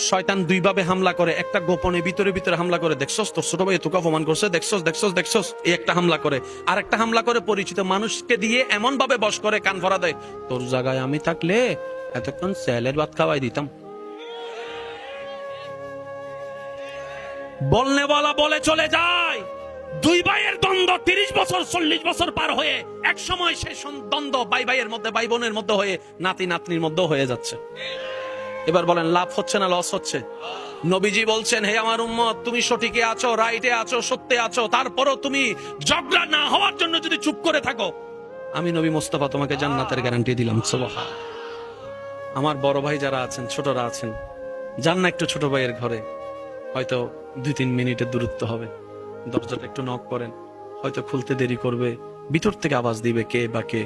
শয়তান দুই ভাবে হামলা করে, একটা গোপনে ভিতরে ভিতরে হামলা করে, দেখছস তোর ছোট ভাই তোকে অপমান করছে, দেখছস দেখছস দেখছস, এই একটা হামলা করে। আর একটা হামলা করে পরিচিত মানুষকে দিয়ে এমন ভাবে বশ করে, কান ভরা দেয়, তোর জায়গায় আমি থাকলে এতক্ষণ স্যালের ভাত খাওয়াই দিতাম। বলনেওয়ালা বলে চলে যায়। দুই ভাইয়ের দ্বন্দ্ব 30 বছর 40 বছর পার হয়ে এক সময় সেই দ্বন্দ্ব ভাই ভাইয়ের মধ্যে, ভাই বোনের মধ্যে হয়ে নাতি নাতনির মধ্যে হয়ে যাচ্ছে। এবার বলেন লাভ হচ্ছে না লস হচ্ছে? নবীজি বলছেন, হে আমার উম্মত, তুমি সঠিকে আছো, রাইটে আছো, সত্যে আছো, তারপরও তুমি ঝগড়া না হওয়ার জন্য যদি চুপ করে থাকো, আমি নবী মোস্তফা তোমাকে জান্নাতের গ্যারান্টি দিলাম। সুবহান। আমার বড় ভাই যারা আছেন, ছোটরা আছেন, যান না একটু ছোট ভাইয়ের ঘরে, হয়তো 2-3 মিনিটের দূরত্ব হবে, দরজাটা একটু নক করেন, হয়তো খুলতে দেরি করবে, ভিতর থেকে আওয়াজ দিবে কে বা কে,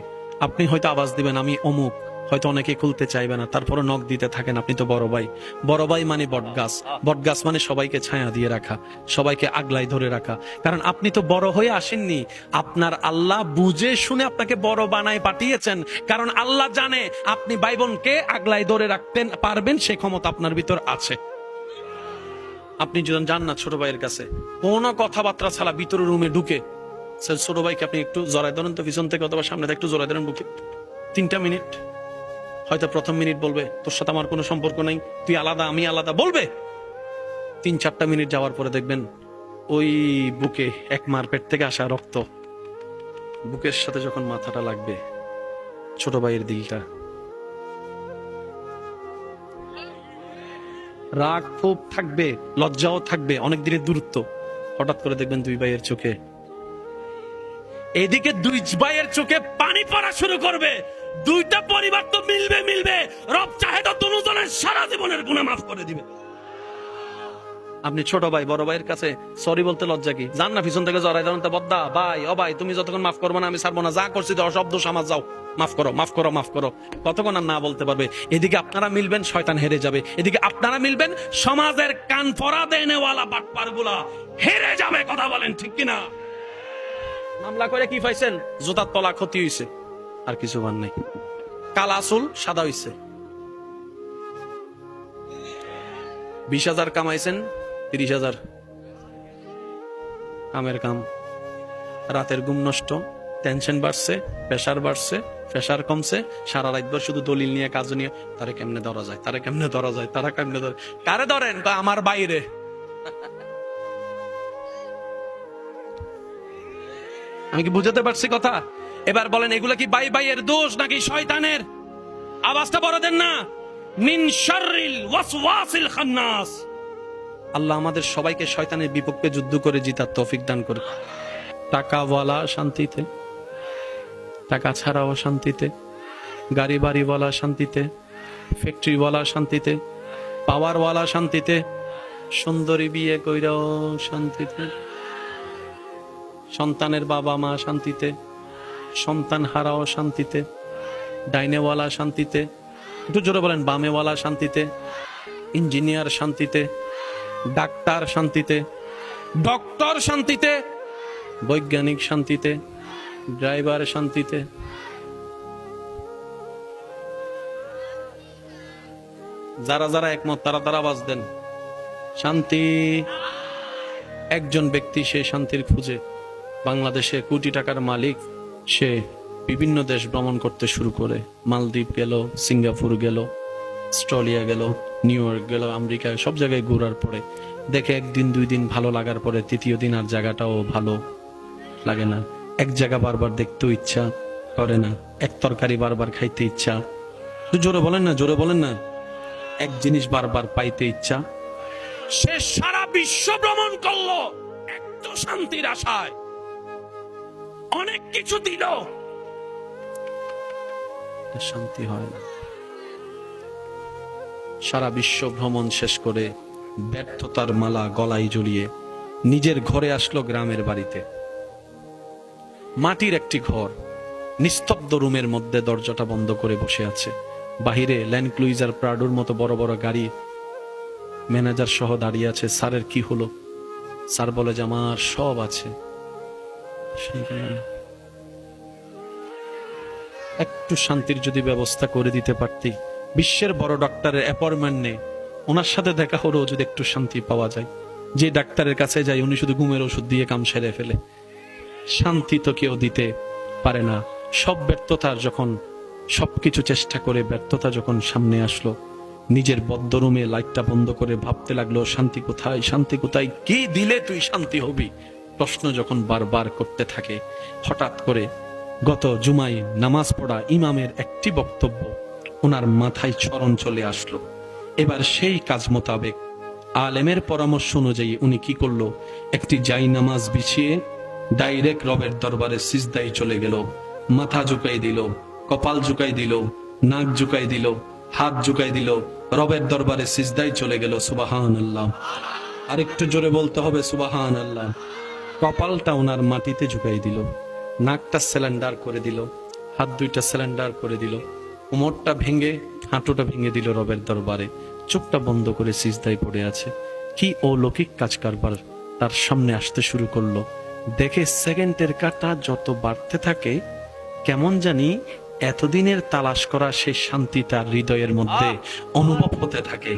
আপনি হয়তো আওয়াজ দিবেন আমি অমুক, হয়তো অনেকে খুলতে চাইবে না, তারপরে নক দিতে থাকেন, আপনি তো বড় ভাই। বড় ভাই মানে বটগাছ, বটগাছ মানে সবাইকে ছায়া দিয়ে রাখা, সবাইকে আগলাই ধরে রাখা। কারণ আপনি তো বড় হয়ে আসেননি, আপনার আল্লাহ বুঝে শুনে আপনাকে বড় বানায় পাঠিয়েছেন। কারণ আল্লাহ জানে আপনি ভাই বোনকে আগলাই ধরে রাখতে পারবেন, সে ক্ষমতা আপনার ভিতর আছে। আপনি যদি যান না ছোট ভাইয়ের কাছে, কোনো কথাবার্তা ছাড়া ভিতরে রুমে ঢুকে ছোট ভাইকে আপনি একটু জড়াই ধরেন তো, পিছন থেকে অথবা সামনে থেকে একটু জড়াই ধরেন বুকে, 3টা মিনিট। হয়তো প্রথম মিনিট বলবে তোর সাথে আমার কোনো সম্পর্ক নাই, তুই আলাদা আমি আলাদা বলবে। 3-4টা মিনিট যাওয়ার পরে দেখবেন ওই বুকে এক মার পেট থেকে আসা রক্ত বুকের সাথে যখন মাথাটা লাগবে, ছোট ভাইয়ের দিলটা, রাগ ক্ষোভ থাকবে, লজ্জাও থাকবে, অনেক দিনের দূরত্ব, হঠাৎ করে দেখবেন দুই ভাইয়ের চোখে, এদিকে দুই ভাইয়ের চোখে পানি পড়া শুরু করবে। দুইটা পরিবার তো মিলবে মিলবে, রব চাহে তো দুজনের সারা জীবনের গুনাহ মাফ করে দিবে। আপনি ছোট ভাই বড় ভাইয়ের কাছে সরি বলতে লজ্জা কি? জান না পিছন থেকে জড়াই ধরেন, বদ্দা ভাই ও ভাই তুমি যতক্ষণ মাফ করবো না আমি ছাড়বো না, যা করছি অশব্দ সমাজ, যাও মাফ করো মাফ করো মাফ করো, কতক্ষণ আর না বলতে পারবে? এদিকে আপনারা মিলবেন, শয়তান হেরে যাবে, এদিকে আপনারা মিলবেন, সমাজের কান পরা দেনেওয়ালা বাটপার গুলা হেরে যাবে। কথা বলেন ঠিক কিনা? মামলা করে কি পাইছেন? জুতার তলা ক্ষতি হইছে, আর কিছু বার নাই। কালা চুল সাদা হইছে। 20,000 কামাইছেন, 30,000 কামের কাম, রাতের ঘুম নষ্ট, টেনশন বাড়ছে, প্রেশার বাড়ছে, প্রেশার কমছে, সারা রাতভর শুধু দলিল নিয়ে কাজ নিয়ে, তারে কেমনে ধরা যায়, তারে কেমনে ধরা যায়, তারা কেমনে ধরে, কারে ধরেন? আমার বাইরে। আমি কি বুঝাতে পারছি কথা? এবার বলেন এগুলো কি ভাই ভাইয়ের দোষ নাকি শয়তানের? আওয়াজটা বড় দেন না। মিন শাররিল ওয়াসওয়াসিল খান্নাস। আল্লাহ আমাদের সবাইকে শয়তানের বিপক্ষে যুদ্ধ করে জিতার তৌফিক দান করে। টাকাওয়ালা শান্তিতে, টাকা ছাড়াও শান্তিতে, গাড়ি বাড়িওয়ালা শান্তিতে, ফ্যাক্টরিওয়ালা শান্তিতে, পাওয়ারওয়ালা শান্তিতে, সুন্দরী বিয়ে কইরাও শান্তিতে, সন্তানের বাবা মা শান্তিতে, সন্তান হারাও শান্তিতে, ডাইনেওয়ালা শান্তিতে, একটু জোরে বলেন বামেওয়ালা শান্তিতে, ইঞ্জিনিয়ার শান্তিতে, ডাক্তার শান্তিতে, ডক্টর শান্তিতে, বৈজ্ঞানিক শান্তিতে, ড্রাইভার শান্তিতে। যারা যারা একমত তারা তারা আওয়াজ দেন শান্তি। একজন ব্যক্তি সে শান্তির খুঁজে, বাংলাদেশে কোটি টাকার মালিক, সে বিভিন্ন দেশ ভ্রমণ করতে শুরু করে, মালদ্বীপ গেল, সিঙ্গাপুর গেল, অস্ট্রেলিয়া গেল, নিউ ইয়র্ক গেল, আমেরিকা, সব জায়গায় ঘোরার পরে দেখে 1 দিন 2 দিন ভালো লাগার পরে 3য় দিন আর জায়গাটাও ভালো লাগে না, এক জায়গা বারবার দেখতেও ইচ্ছা করে না, এক তরকারি বারবার খাইতে ইচ্ছা, জোরে বলেন না, জোরে বলেন না, এক জিনিস বারবার পাইতে ইচ্ছা। সে সারা বিশ্ব ভ্রমণ করলো একটু শান্তির আশায়, অনেক কিছু দিল, শান্তি হয় না। সারা বিশ্ব ভ্রমণ শেষ করে ব্যর্থতার মালা গলায় জড়িয়ে নিজের ঘরে আসলো গ্রামের বাড়িতে। মাটির একটি ঘর, নিস্তব্ধ রুমের মধ্যে দরজাটা বন্ধ করে বসে আছে। বাহিরে ল্যান্ড ক্রুইজার প্রাডোর মতো বড় বড় গাড়ি, ম্যানেজার সহ দাঁড়িয়ে আছে। স্যারের কি হলো? স্যার বলে যে আমার সব আছে। একটু শান্তির যদি ব্যবস্থা করে দিতে পারতি, বিশ্বের বড় ডক্টরের অ্যাপয়েন্টমেন্ট নেই, ওনার সাথে দেখা হলেও যদি একটু শান্তি পাওয়া যায়। যে ডাক্তারের কাছে যাই উনি শুধু ঘুমের ওষুধ দিয়ে কাম সেরে ফেলে, শান্তি তো কেউ দিতে পারে না। সব ব্যর্থতার যখন সবকিছু চেষ্টা করে ব্যর্থতা যখন সামনে আসলো, নিজের বদ্ধ রুমে লাইটটা বন্ধ করে ভাবতে লাগলো শান্তি কোথায়, শান্তি কোথায়, কি দিলে তুই শান্তি হবি, প্রশ্ন যখন বারবার করতে থাকে, হঠাৎ করে গত জুমায় নামাজ পড়া ইমামের একটি বক্তব্য ওনার মাথায় স্মরণ চলে আসলো। এবার সেই কাজ মোতাবেক আলেমের পরামর্শ অনুযায়ী উনি কি করলো, একটি জাই নামাজ বিছিয়ে ডাইরেক্ট রবের দরবারে সিজদায় চলে গেল। মাথা ঝুঁকাই দিল, কপাল ঝুঁকাই দিল, নাক ঝুঁকাই দিল, হাত ঝুঁকাই দিল, রবের দরবারে সিজদায় চলে গেল। সুবহানাল্লাহ। আরেকটু জোরে বলতে হবে সুবহানাল্লাহ। কপালটা ওনার মাটিতে ঝুঁকাই দিল, নাকটা সিলিন্ডার করে দিল, হাত দুইটা সিলিন্ডার করে দিল, কোমরটা ভেঙে হাঁটুটা ভেঙে দিল রবের দরবারে, চোখটা বন্ধ করে সিজদায় পড়ে আছে। কি অলৌকিক কাজ কারবার তার সামনে আসতে শুরু করলো। দেখে সেকেন্ডের কাটা যত বাড়তে থাকে, কেমন জানি এতদিনের তালাশ করা সেই শান্তি তার হৃদয়ের মধ্যে অনুভব হতে থাকে,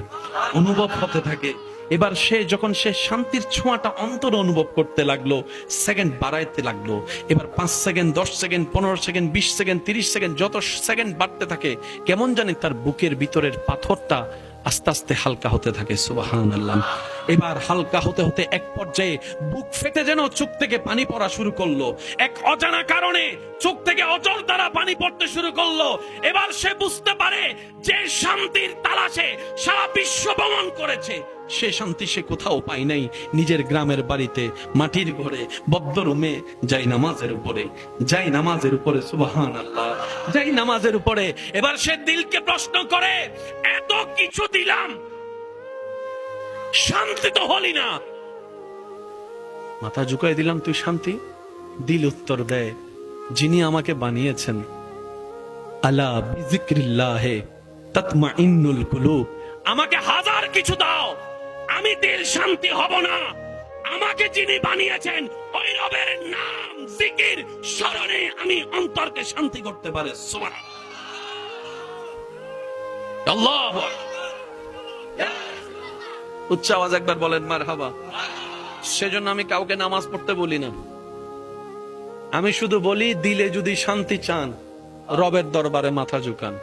অনুভব হতে থাকে। এবার যখন সে শান্তির ছোঁয়াটা অন্তর অনুভব করতে লাগলো, সেকেন্ড বাড়াইতে লাগলো। এবার 5 second, 10 second, 15 second, 20 second, 30 second, যত সেকেন্ড বাড়তে থাকে, কেমন জানি তার বুকের ভিতরের পাথরটা আস্তে আস্তে হালকা হতে থাকে। সুবহানাল্লাহ। এবার হালকা হতে হতে এক পর্যায়ে বুক ফেটে যেন চোখ থেকে পানি পড়া শুরু করলো। এক অজানা কারণে চোখ থেকে অজর দ্বারা পানি পড়তে শুরু করলো। এবার সে বুঝতে পারে যে শান্তির তালাশে সারা বিশ্ব ভ্রমণ করেছে, সে শান্তি সে কোথাও পায় নাই। নিজের গ্রামের বাড়িতে, মাটির ঘরে, বদ্ধ রুমে, যাই নামাজের উপরে, যাই নামাজের উপরে। সুবহানাল্লাহ। যাই নামাজের উপরে এবার সে দিলকে প্রশ্ন করে, এত কিছু দিলাম, শান্তি তো হলি না। মাথা ঝুঁকাই দিলাম, তুই শান্তি? দিল উত্তর দেয়, যিনি আমাকে বানিয়েছেন, আলা বিযিক্রিল্লাহি তাতমাইন্নুল কুলুব, আমাকে হাজার কিছু দাও, আমি দিল শান্তি হব না। আমাকে যিনি বানিয়েছেন ওই রবের নাম জিকির স্মরণে আমি অন্তরকে শান্তি করতে পারে। সুবহানাল্লাহ। আল্লাহু আকবার। উচ্চ আওয়াজ একবার বলেন মারহাবা। সেজন্য আমি কাউকে নামাজ পড়তে বলি না, আমি শুধু বলি দিলে যদি শান্তি চান রবের দরবারে মাথা ঝুকান।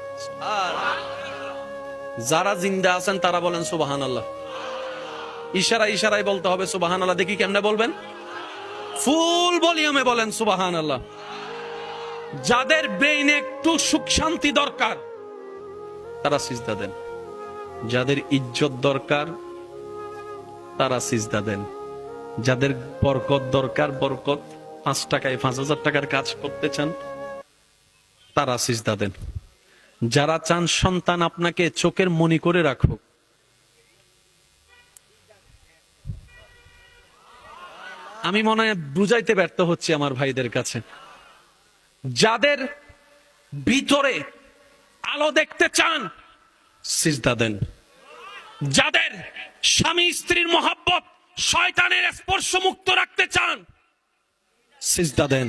যারা জিন্দা আছেন তারা বলেন সুবহানাল্লাহ। ইশারায় বলতে হবে সুবহানাল্লাহ। দেখি কেমনে বলবেন? ফুল ভলিউমে বলেন সুবহানাল্লাহ। যাদের ব্রেইনে একটু সুখ শান্তি দরকার তারা সিজদা দেন, যাদের ইজ্জত দরকার তারা সিজদা দেন, যাদের বরকত দরকার, বরকত 5 টাকায় 5000 টাকার কাজ করতে চান তারা সিজদা দেন, যারা চান সন্তান আপনাকে চোখের মনি করে রাখুক, আমি মনে হয় বুঝাইতে ব্যর্থ হচ্ছি আমার ভাইদের কাছে, যাদের ভিতরে আলো দেখতে চান সিজদা দেন, যাদের স্বামী স্ত্রীর মহব্বত শয়তানের স্পর্শ মুক্ত রাখতে চান সিজদা দেন,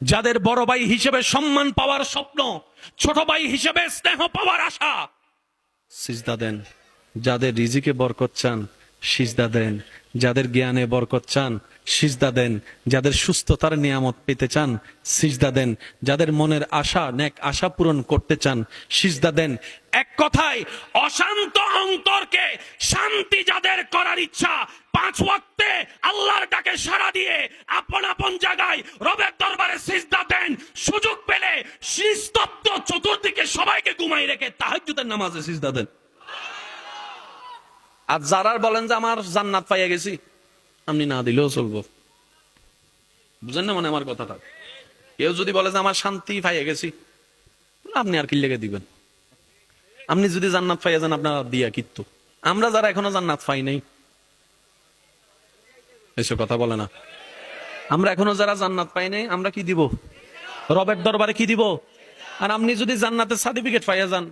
যাদের বড় ভাই হিসেবে সম্মান পাওয়ার স্বপ্ন, ছোট ভাই হিসেবে স্নেহ পাওয়ার আশা সিজদা দেন, যাদের রিজিকে বরকত চান সিজদা দেন, যাদের জ্ঞানে বরকত চান সিজদা দেন, যাদের সুস্থতার নিয়ামত পেতে চান সিজদা দেন, যাদের মনের আশা নেক আশা পূরণ করতে চান সিজদা দেন। এক কথায় অশান্ত অন্তরকে শান্তি যাদের করার ইচ্ছা 5 ওয়াক্তে আল্লাহর ডাকে সাড়া দিয়ে আপন আপন জায়গায় রবের দরবারে সিজদা দেন। সুযোগ পেলে নিস্তব্ধ চতুর্দিকে সবাইকে ঘুমাই রেখে তাহাজ্জুদের নামাজে সিজদা দেন। আর যারা বলেন যে আমার জান্নাত পাইয়া গেছি, আপনি না দিলেও চলবো, বুঝেন না মানে আমার কথাটা? কেউ যদি বলে যে আমার শান্তি পাইয়া গেছি, আপনি আর কি লেগে দিবেন? আপনি যদি জান্নাত পাইয়া যান আপনার দিয়া কিত্তু। আমরা যারা এখনো জান্নাত পাই নাই, এসব কথা বলে না, আমরা এখনো যারা জান্নাত পাই নাই, আমরা কি দিব? রবের দরবারে কি দিব? আর আপনি যদি জান্নাতের সার্টিফিকেট পাইয়া যান,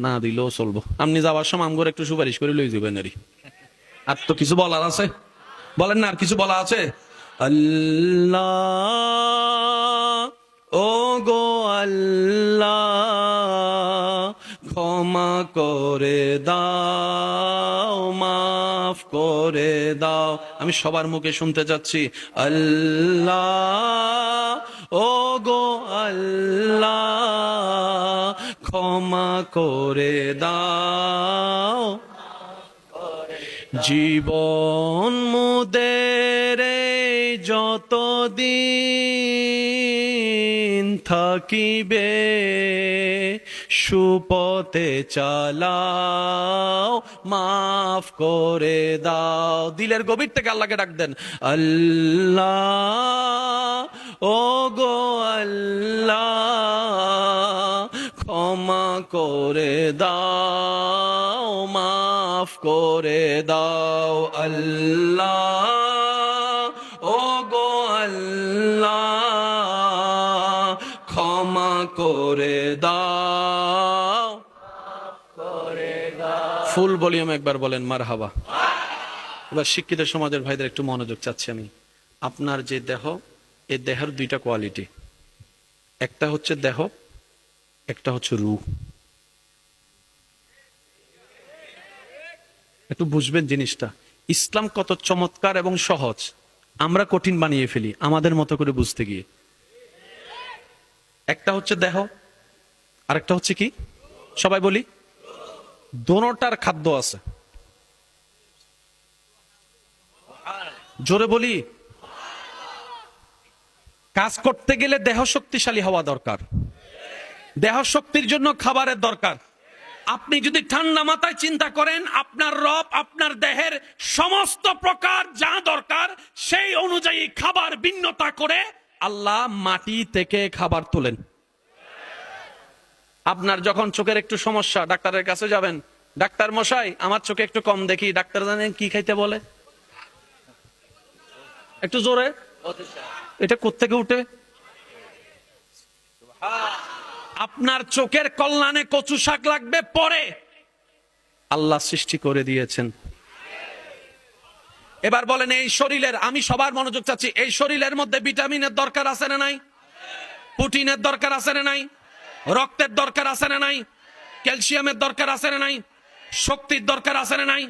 না দিলেও চলবো, আপনি যাওয়ার সময় আমগর একটু সুপারিশ করে লই যাবেন। আর তো কিছু বলার আছে? বলেন না, আর কিছু বলা আছে? আল্লাহ ও গো আল্লাহ, ক্ষমা করে দাও, মাফ করে দাও। আমি সবার মুখে শুনতে চাচ্ছি, আল্লাহ, ও গো আল্লাহ, ক্ষমা করে দাও। জীবন মুদের যতদিন থাকিবে, সুপথে চালাও, মাফ করে দাও। দিলের গভীর থেকে আল্লাহকে ডাক দেন, আল্লাহ, ও গো আল্লাহ, ক্ষমা করে দাও, মাফ করে দাও। আল্লাহ, ও গো আল্লাহ, ক্ষমা করে দাও। ফুল ভলিউম একবার বলেন মারহাবা। এবার শিক্ষিত সমাজের ভাইদের একটু মনোযোগ চাচ্ছি আমি। আপনার যে দেহ, এই দেহের দুইটা কোয়ালিটি, একটা হচ্ছে দেহ, একটা হচ্ছে রূহ। একটু বুঝবেন জিনিসটা। ইসলাম কত চমৎকার এবং সহজ, আমরা কঠিন বানিয়ে ফেলি আমাদের মতো করে বুঝতে গিয়ে। একটা হচ্ছে দেহ, আরেকটা হচ্ছে কি? সবাই বলি, দোনোটার খাদ্য আছে। জোরে বলি, কাজ করতে গেলে দেহ শক্তিশালী হওয়া দরকার, দেহ শক্তির জন্য খাবারের দরকার। আপনি যদি ঠান্ডা মাথায় চিন্তা করেন, আপনার রব আপনার দেহের সমস্ত প্রকার যা দরকার সেই অনুযায়ী খাবার ভিন্নতা করে আল্লাহ মাটি থেকে খাবার তোলেন। আপনার যখন চোখের একটু সমস্যা, ডাক্তারের কাছে যাবেন, ডাক্তার মশাই আমার চোখে একটু কম দেখি। ডাক্তার জানেন কি খাইতে বলে? একটু জোরে, এটা কোত্থেকে উঠে? আপনার চোখের কল্যাণে কচু শাক লাগবে, পরে আল্লাহ সৃষ্টি করে দিয়েছেন। এবার বলেন, এই শরীরের, আমি সবার মনোযোগ চাচ্ছি, এই শরীরের মধ্যে ভিটামিনের দরকার আছে না নাই? প্রোটিনের দরকার আছে না নাই? রক্তের দরকার আছে না নাই? ক্যালসিয়ামের দরকার আছে না নাই? শক্তির দরকার আছে না নাই?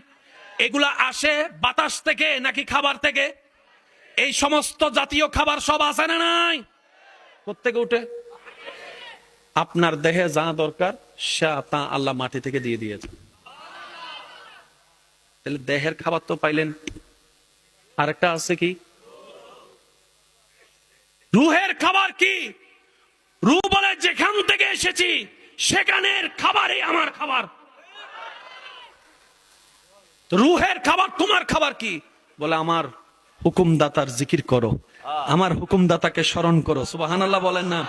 এগুলা আসে বাতাস থেকে নাকি খাবার থেকে? এই সমস্ত জাতীয় খাবার সব আছে না নাই? কোত্থেকে উঠে? আপনার দেহে যা দরকার সে তা আল্লাহ মাটি থেকে দিয়ে দিয়েছে। তাহলে দেহের খাবার তো পাইলেন, আরেকটা আছে কি? রুহের খাবার কি? রূহ বলে যেখান থেকে এসেছি সেখানের খাবারই আমার খাবার। রুহের খাবার তোমার খাবার কি? বলে আমার হুকুমদাতার জিকির করো, আমার হুকুমদাতাকে স্মরণ করো। সুবহানাল্লাহ বলেন না?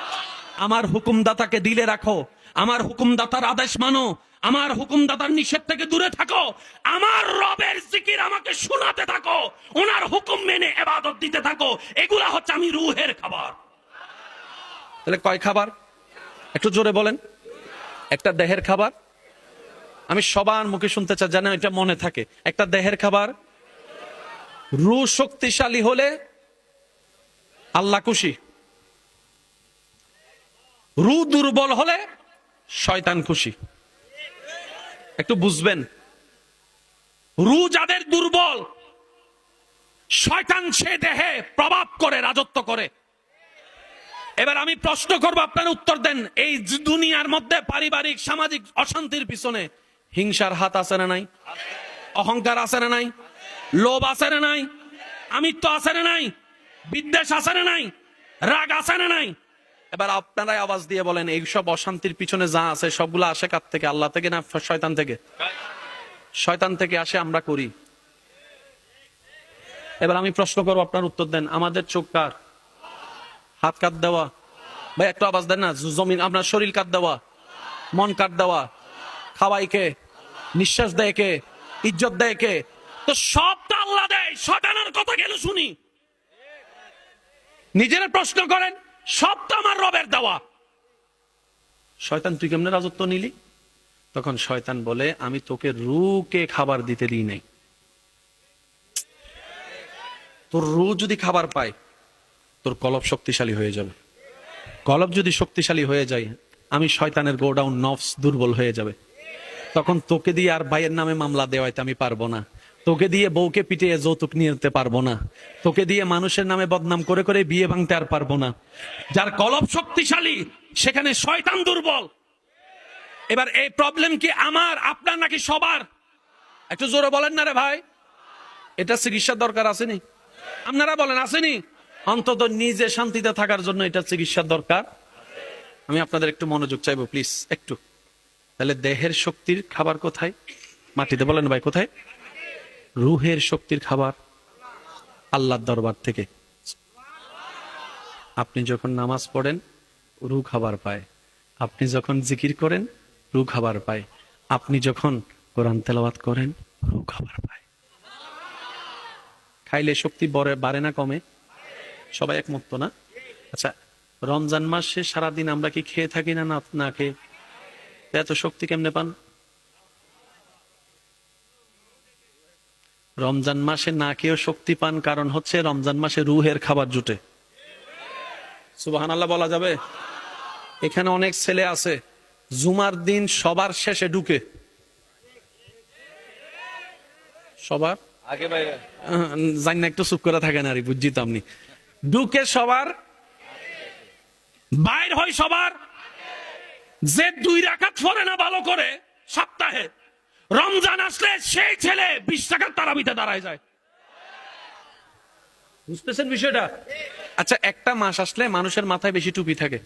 আমার হুকুমদাতাকে দিলে রাখো, আমার হুকুমদাতার আদেশ মানো, আমার হুকুমদাতার নিষেধ থেকে দূরে থাকো, আমার রবের জিকির আমাকে শোনাতে থাকো, ওনার হুকুম মেনে ইবাদত দিতে থাকো। এগুলা হচ্ছে আমি রুহের খাবার। তাহলে কয় খাবার? একটু জোরে বলেন। একটা দেহের খাবার, আমি সবার মুখে শুনতে চাই যেন এটা মনে থাকে। একটা দেহের খাবার, রূহ শক্তিশালী হলে আল্লাহ খুশি, রূহ দুর্বল হলে শয়তান খুশি। একটু বুঝবেন, রূহ যাদের দুর্বল, শয়তান সে দেহে প্রভাব করে, রাজত্ব করে। এবার আমি প্রশ্ন করবো, আপনারা উত্তর দেন। এই দুনিয়ার মধ্যে পারিবারিক সামাজিক অশান্তির পিছনে হিংসার হাত আছে না নাই? অহংকার আছে না নাই? লোভ আছে না নাই? আমিত্ব আছে না নাই? বিদ্বেষ আছে না নাই? রাগ আছে না নাই? এবার আপনারাই আওয়াজ দিয়ে বলেন, এইসব অশান্তির পিছনে যা আছে সবগুলো আসে কার থেকে? আল্লাহ থেকে না শয়তান থেকে? শয়তান থেকে আসে, আমরা করি। এবার আমি প্রশ্ন করবো, আপনার উত্তর দেন। আমাদের চোখ কার? হাত কাট দেওয়া? ভাই একটু আওয়াজ দেন না। জমিন, আপনার শরীর কাট দেওয়া, মন কাট দেওয়া, খাওয়াই কে? নিঃশ্বাস দেয় কে? ইজ্জত দেয় কে? তো সবটা আল্লাহ দেয়, শয়তানের কথা কেন শুনি? নিজেরা প্রশ্ন করেন, সবটা আমার রবের দেওয়া। শয়তান তুই কেমনে রাজত্ব নিলি? তখন শয়তান বলে, আমি তোকে রূহকে খাবার দিতে দিই নাই। তোর রূহ যদি খাবার পায়, তোর কলব শক্তিশালী হয়ে যাবে। কলব যদি শক্তিশালী হয়ে যায়, আমি শয়তানের গোডাউন নফস দুর্বল হয়ে যাবে। তখন তোকে দিয়ে আর ভাইয়ের নামে মামলা দেওয়াইতে আমি পারবো না, তোকে দিয়ে বউকে পিটিয়ে যৌতুক নিয়ে যেতে পারবো না, তোকে দিয়ে মানুষের নামে বদনাম করে করে বিয়ে ভাঙতে আর পারবো না। যার কলব শক্তিশালী সেখানে শয়তান দুর্বল। এবার এই প্রবলেম কি আমার, আপনার, নাকি সবার? একটু জোরে বলেন না রে ভাই। এটা চিকিৎসার দরকার আসেনি? আপনারা বলেন আসেনি? অন্তত নিজে শান্তিতে থাকার জন্য এটা চিকিৎসার দরকার। আমি আপনাদের একটু মনোযোগ চাইবো প্লিজ, একটু। তাহলে দেহের শক্তির খাবার কোথায়? মাটিতে। বলেন ভাই কোথায়? রুহের শক্তির খাবার আল্লাহর দরবার থেকে। আপনি যখন নামাজ পড়েন রুহ খাবার পায়, আপনি যখন জিকির করেন রুহ খাবার পায়, আপনি যখন কোরআন তেলাওয়াত করেন রুহ খাবার পায়। খাইলে শক্তি বাড়ে না কমে? সবাই একমত তো না? আচ্ছা, রমজান মাসে সারাদিন আমরা কি খেয়ে থাকি না না খেয়ে? এত শক্তি কেমনে পান? রমজান মাসে না খেয়েও শক্তি পান, কারণ হচ্ছে রমজান মাসে রুহের খাবার জুটে। সুবহানাল্লাহ বলা যাবে? এখানে অনেক ছেলে আছে জুমার দিন সবার শেষে ঢুকে, সবার আগে ভাই জানি না, একটু চুপ করে থাকেন আর বুঝছি তো আপনি। ঢুকে সবার, বাইর হয় সবার। যে 2 রাকাত পড়ে না ভালো করে সপ্তাহে, রমজান আসলে সেই ছেলে 20 টাকার তারাবিতে দাঁড়ায় যায়। বুঝতেছেন বিষয়টা? আচ্ছা, একটা মাস আসলে মানুষের মাথায় বেশি টুপি থাকে।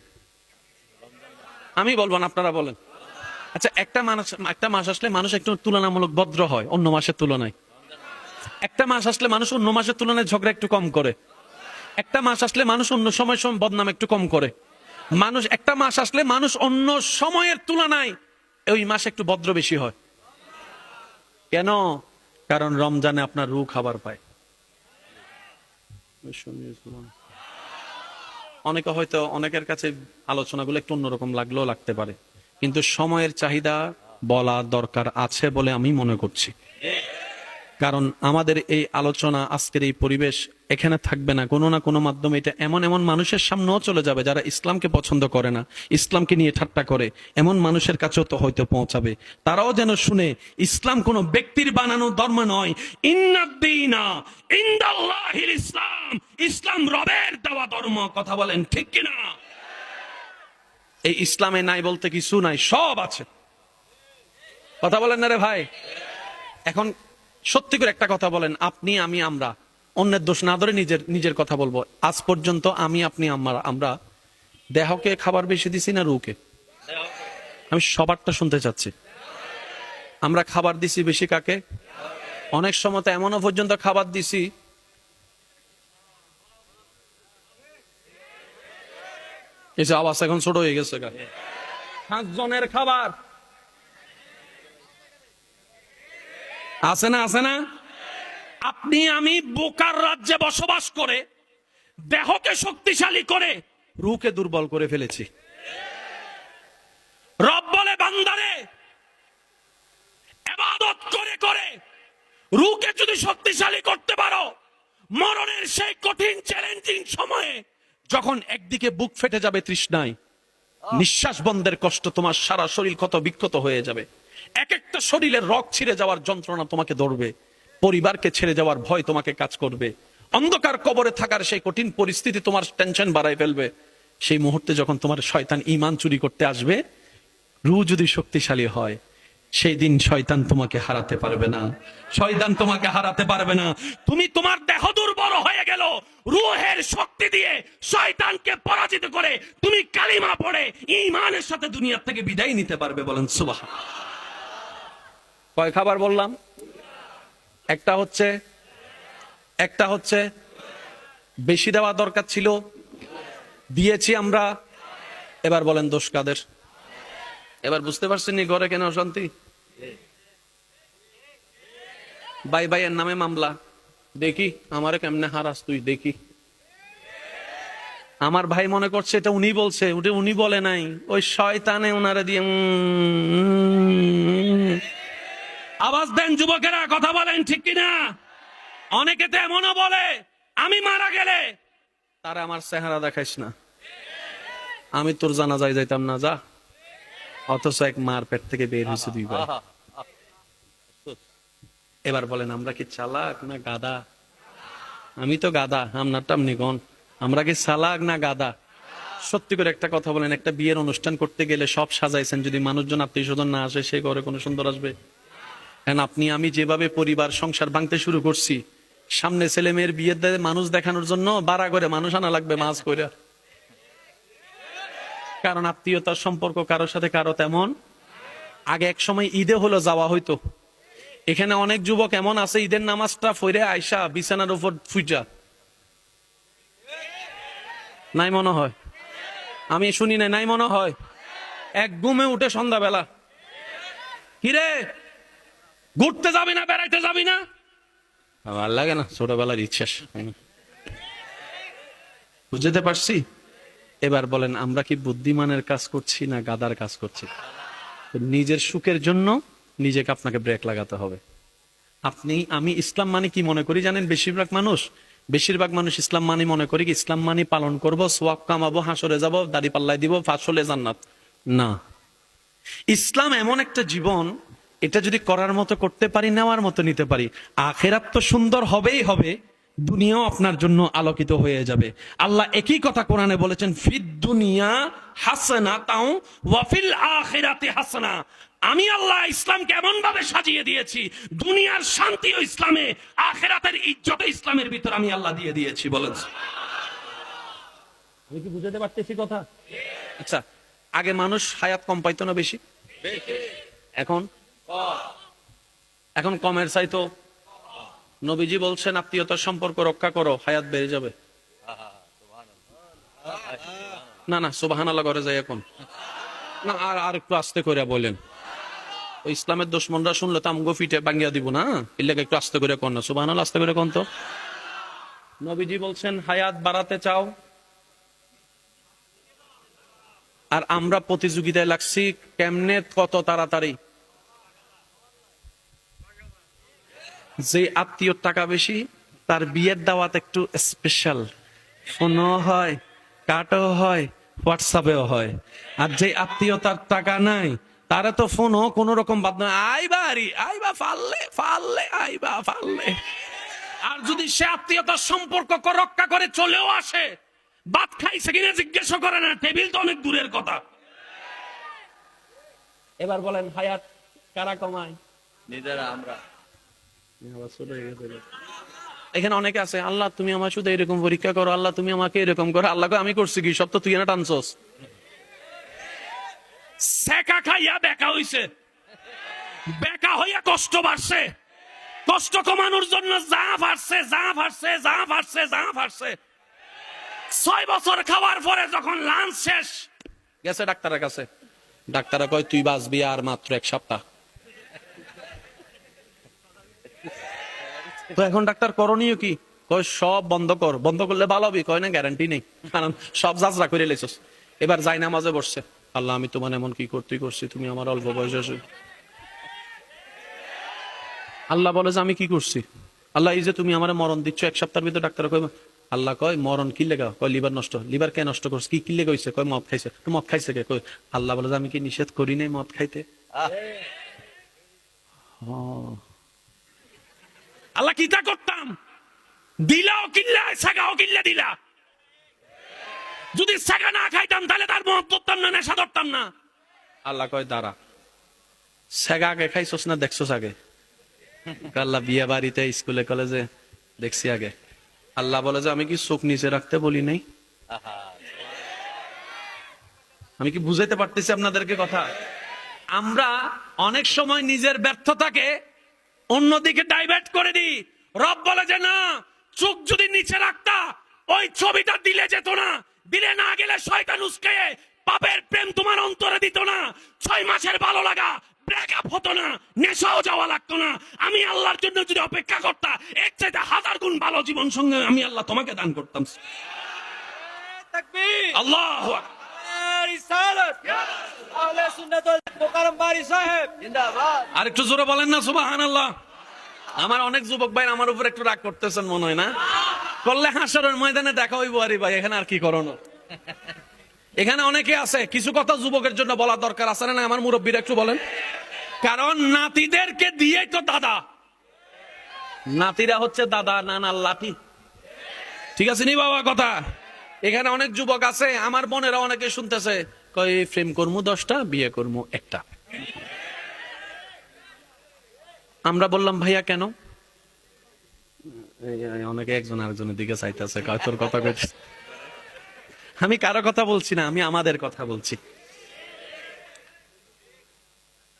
আমি বলবো না, আপনারা বলেন। আচ্ছা, একটা মাস আসলে মানুষ একটু তুলনামূলক ভদ্র হয় অন্য মাসের তুলনায়। একটা মাস আসলে মানুষ অন্য মাসের তুলনায় ঝগড়া একটু কম করে। একটা মাস আসলে মানুষ অন্য সময় বদনাম একটু কম করে। একটা মাস আসলে মানুষ অন্য সময়ের তুলনায় ওই মাসে একটু ভদ্র বেশি হয়। কেন? কারণ রমজানে আপনার রুহ খাবার পায়। অনেকে হয়তো, অনেকের কাছে আলোচনাগুলো একটু অন্যরকম লাগলেও লাগতে পারে, কিন্তু সময়ের চাহিদা বলা দরকার আছে বলে আমি মনে করছি। কারণ আমাদের এই আলোচনা, আজকের এই পরিবেশ এখানে থাকবে না, কোনো না কোনো মাধ্যমে এটা এমন এমন মানুষের সামনেও চলে যাবে যারা ইসলামকে পছন্দ করে না, ইসলামকে নিয়ে ঠাট্টা করে, এমন মানুষের কাছেও তো হয়তো পৌঁছাবে। তারাও যেন শুনে ইসলাম কোনো ব্যক্তির বানানো ধর্ম নয়। ইন্নাদ-দীনা ইনদাল্লাহিল ইসলাম, ইসলাম রবের দেওয়া ধর্ম। কথা বলেন ঠিক কিনা? এই ইসলামে নাই বলতে কিছু নাই, সব আছে। কথা বলেন না রে ভাই? এখন সত্যি করে একটা কথা বলেন, আপনি, আমি, আমরা অন্যের দোষ না ধরে নিজের কথা বলবো। আজ পর্যন্ত আমি, আপনি, আমরা দেহকে খাবার বেশি দিছি না রুহকে? আমি সবারটা শুনতে চাচ্ছি। আমরা খাবার দিছি বেশি কাকে? অনেক সময় তো এমনও পর্যন্ত খাবার দিছি এসে আওয়াজ এখন ছোট হয়ে গেছে। 5 জনের খাবার আছে না? আছে না? আপনি আমি বোকার রাজ্যে বসবাস করে দেহকে শক্তিশালী করে রূহকে দুর্বল করে ফেলেছি। রব বলে বান্দারে, ইবাদত করে করে রূহকে যদি শক্তিশালী করতে পারো, মরণের সেই কঠিন চ্যালেঞ্জিং সময়ে যখন একদিকে বুক ফেটে যাবে তৃষ্ণায়, নিঃশ্বাস বন্ধের কষ্ট, তোমার সারা শরীর ক্ষত বিক্ষত হয়ে যাবে, এক একটা শরীরের রগ ছিঁড়ে যাওয়ার যন্ত্রণা তোমাকে ধরবে, পরিবারকে ছেড়ে যাওয়ার ভয় তোমাকে কাজ করবে, অন্ধকার কবরে থাকার সেই কঠিন পরিস্থিতি তোমার টেনশন বাড়ায় ফেলবে। সেই মুহূর্তে যখন তোমার শয়তান ঈমান চুরি করতে আসবে, রূহ যদি শক্তিশালী হয়, সেই দিন শয়তান তোমাকে হারাতে পারবে না। শয়তান তোমাকে হারাতে পারবে না। তুমি, তোমার দেহ দুর্বল হয়ে গেল, রূহের শক্তি দিয়ে শয়তানকে পরাজিত করে তুমি কালিমা পড়ে ঈমানের সাথে দুনিয়া থেকে বিদায় নিতে পারবে। বলেন সুবহানাল্লাহ। কয় খাবার বললাম? একটা হচ্ছে বেশি দেওয়া দরকার ছিল, দিয়েছি আমরা। এবার বলেন দোষ কাদের? এবার বুঝতে পারছেন নি ঘরে কেন অশান্তি? ভাই ভাইয়ের নামে মামলা। দেখি আমারে কেমনে হারাস তুই, দেখি। আমার ভাই মনে করছে এটা উনি বলছে, ওটা উনি বলে নাই, ওই শয়তানে ওনারে দিয়ে। আওয়াজ দেন যুবকেরা, কথা বলেন ঠিক কিনা? অনেকে তো এমনও বলে, আমি মারা গেলে তারা আমার চেহারা দেখাইস না, আমি তোর জানাজায় যাইতাম না, যা। অথচ এক মার পেট থেকে বের হয়েছে 2 ভাই। এবার বলেন আমরা কি চালাক না গাদা? আমি তো গাদা, আপনারটা আপনি কোন? আমরা কি চালাক না গাদা? সত্যি করে একটা কথা বলেন, একটা বিয়ের অনুষ্ঠান করতে গেলে সব সাজাইছেন, যদি মানুষজন আত্মীয় স্বজন না আসে, সে ঘরে কোনো সুন্দর আসবে? এখন আপনি আমি যেভাবে পরিবার সংসার ভাঙতে শুরু করছি, সামনে ছেলে মেয়ের বিয়ের মানুষ দেখানোর জন্য বাড়া করে মানুষ আনা লাগবে মাছ করে। কারণ আত্মীয়তার সম্পর্ক কারোর সাথে কারো তেমন। আগে এক সময় ঈদে হলো যাওয়া হইতো। এখানে অনেক যুবক এমন আছে ঈদের নামাজটা ফইরে আয়সা বিছানার উপর ফুইটা নাই মনে হয়, আমি শুনি নাই মনে হয়, এক ঘুমে উঠে সন্ধ্যাবেলা, কিরে ঘুরতে যাবি না, বেড়াইতে যাবি না? আমার লাগে না, ছোটবেলার ইচ্ছা। বুঝতে পারছি। এবার বলেন আমরা কি বুদ্ধিমানের কাজ করছি না গাদার কাজ করছি? নিজের সুখের জন্য নিজেকে আপনাকে ব্রেক লাগাতে হবে। আপনি আমি ইসলাম মানে কি মনে করি জানেন? বেশিরভাগ মানুষ ইসলাম মানে মনে করি কি ইসলাম মানে পালন করব, সোয়াব কামাবো, হাসরে যাব, দাড়ি পাল্লাই দিব, ফাঁসলে জান্নাত। না, ইসলাম এমন একটা জীবন, এটা যদি করার মতো করতে পারি, নেওয়ার মতো নিতে পারি, আখেরাত তো সুন্দর হবেই হবে, দুনিয়াও আপনার জন্য আলোকিত হয়ে যাবে। আল্লাহ একই কথা কোরআনে বলেছেন, ফিদ দুনিয়া হাসানাতাও ওয়া ফিল আখিরাতি হাসানা। আমি আল্লাহ ইসলামকে এমন ভাবে সাজিয়ে দিয়েছি, দুনিয়ার শান্তিও ইসলামে, আখিরাতের ইজ্জত ইসলামের ভিতর আমি আল্লাহ দিয়ে দিয়েছি। বলেন, আমি কি বুঝাতে পারতেছি কথা? আচ্ছা, আগে মানুষ হায়াত কম পাইতো না বেশি? এখন এখন কমের চাইতো। নবীজি বলছেন আত্মীয়তার সম্পর্ক রক্ষা করো, হায়াত বেড়ে যাবে। না না, সুবহানাল্লাহ করে যায় এখন না, আর একটু আস্তে করে বলেন। ওই ইসলামের দুশমনরা শুনলে তো আমগো ফিটে ভাঙ্গিয়া দিব না, এর লাগে একটু আস্তে করে কর না, সুবহানাল্লাহ আস্তে করে কোন তো। নবীজি বলছেন হায়াত বাড়াতে চাও, আর আমরা প্রতিযোগিতায় লাগছি কেমনে কত তাড়াতাড়ি। যে আত্মীয়র টাকা বেশি, তার বিয়ের দাওয়াত একটু স্পেশাল, ফোনও হয়, কাটও হয়, হোয়াটসঅ্যাপেও হয়। আর যে আত্মীয়তার টাকা নাই, তারা তো ফোনও কোন রকম বাদ নয়, আইবা আরি আইবা ফাললে ফাললে আইবা ফাললে। আর যদি সে আত্মীয়তার সম্পর্ক রক্ষা করে চলেও আসে, ভাত খাইছে কিনা জিজ্ঞেস করে না, টেবিল তো অনেক দূরের কথা। এবার বলেন হায়াত কারা কমায়? নিজেরা, আমরা। এখানে অনেকে আছে, আল্লাহ তুমি আমার শুধু এরকম পরীক্ষা করো, আল্লাহ তুমি আমাকে এরকম করো। আল্লাহ আমি করছি কি? সব তো তুই না টানছস। সেকা খাইয়া বেকা হইছে, বেকা হইয়া কষ্ট বাড়ছে, কষ্ট কমানোর জন্য যা ফাটছে যা ফাটছে যা ফাটছে যা ফাটছে। 6 বছর খাওয়ার পরে যখন লাঞ্চ শেষ, গেছে ডাক্তারের কাছে, ডাক্তার কয় তুই বাঁচবি আর মাত্র 1 সপ্তাহ। তো এখন ডাক্তার করণীয় কি? কয় সব বন্ধ কর। বন্ধ করলে ভালো হবে? কয় না, গ্যারান্টি নেই, কারণ সব যাত্রা করে লেছস। এবার যাই নামাজে বসছে, আল্লাহ আমি তোমার এমন কি করছি, তুমি আমার অল্প বয়সে। আল্লাহ বলে যে আমি কি করছি? আল্লাহ এই যে তুমি আমার মরণ দিচ্ছ 1 সপ্তাহের ভিতরে। ডাক্তার কয়, আল্লাহ কয় মরণ কি লেগা? কয় লিভার নষ্ট। লিভার কে নষ্ট করছে? কি লেগে হয়েছে? কয় মদ খাইছে। মদ খাইছে কে? কয় আল্লাহ বলে যে আমি কি নিষেধ করি নাই মদ খাইতে? আল্লাহ কি তা করতাম? দিলাও কিল্লা, সাগাও কিল্লা দিলা। যদি সাগা না খাইতাম তাহলে তার মদ ধরতাম না, নেশা ধরতাম না। আল্লাহ কয় দাঁড়া, সাগা আগে খাইছস না দেখছস আগে? আল্লাহ বিয়ে বাড়িতে স্কুলে কলেজে দেখছি আগে। আল্লাহ বলে যে আমি কি চোখ নিচে রাখতে বলি নাই? আমি কি বুঝাইতে পারতেছি আপনাদেরকে কথা? আমরা অনেক সময় নিজের ব্যর্থতাকে অন্যদিকে ডাইভার্ট করে দিই। রব বলে যে না, চোখ যদি নিচে রাখতা ওই ছবিটা দিলে যেত না, দিলে না গেলে শয়তান উস্কে পাপের প্রেম তোমার অন্তরে দিত না, 6 মাসের ভালো লাগা ব্রেকআপ হতো না, নেশাও যাওয়া লাগতো না। আমি আল্লাহর জন্য যদি অপেক্ষা করতা, এর চাইতে 1000 গুণ ভালো জীবন সঙ্গে আমি আল্লাহ তোমাকে দান করতাম। তাকবীর, আল্লাহু আকবার। আর একটু জোরে বলেন না সুবহানাল্লাহ। আমার অনেক যুবক ভাই আমার উপর একটু রাগ করতেছেন মনে হয় না? করলে হাসরের ময়দানে দেখা হইব। আরে ভাই এখানে আর কি করণীয়? এখানে অনেকে আছে, কিছু কথা যুবকের জন্য বলা দরকার আছে না? আমার মুরব্বীরা একটু বলেন। কারণ নাতিদেরকে দিয়েই তো দাদা, নাতিরা হচ্ছে দাদা নানার লাঠি। ঠিক আছে নি বাবা কথা? এখানে অনেক যুবক আছে, আমার বোনেরা অনেকে শুনতেছে, কই প্রেম করমু 10টা, বিয়ে করমু একটা। আমরা বললাম ভাইয়া কেন? অনেকে একজন আরেকজনের দিকে চাইতেছে, কয় তোর কথা কইতে। আমি কারো কথা বলছি না, আমি আমাদের কথা বলছি।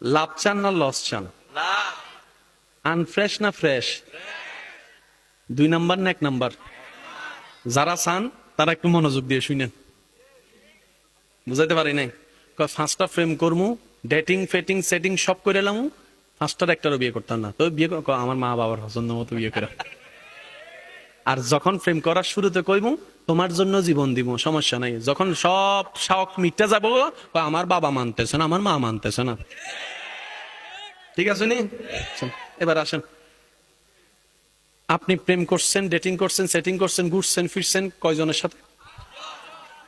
লাভ চান না লস চান? আনফ্রেশ না ফ্রেশ? 2 নাম্বার না 1 নাম্বার? যারা চান তারা একটু মনোযোগ দিয়ে শুনেন। বুঝাইতে পারি নাই? 5টা ফ্রেম করমু, ডেটিং ফেটিং সেটিং সব করে এলাম, 5টার একটারও বিয়ে করতাম না। তো বিয়ে আমার মা বাবার পছন্দ মতো বিয়ে করে। আর যখন প্রেম করার শুরুতে কইমু তোমার জন্য জীবন দিব, সমস্যা নাই। যখন সব শখ মিটে যাব, আমার বাবা মানতেছে না, আমার মা মানতেছে না। ঠিক আছে নি? এবার আসেন, আপনি প্রেম করছেন, ডেটিং করছেন, সেটিং করছেন, ঘুরছেন ফিরছেন কয়জনের সাথে?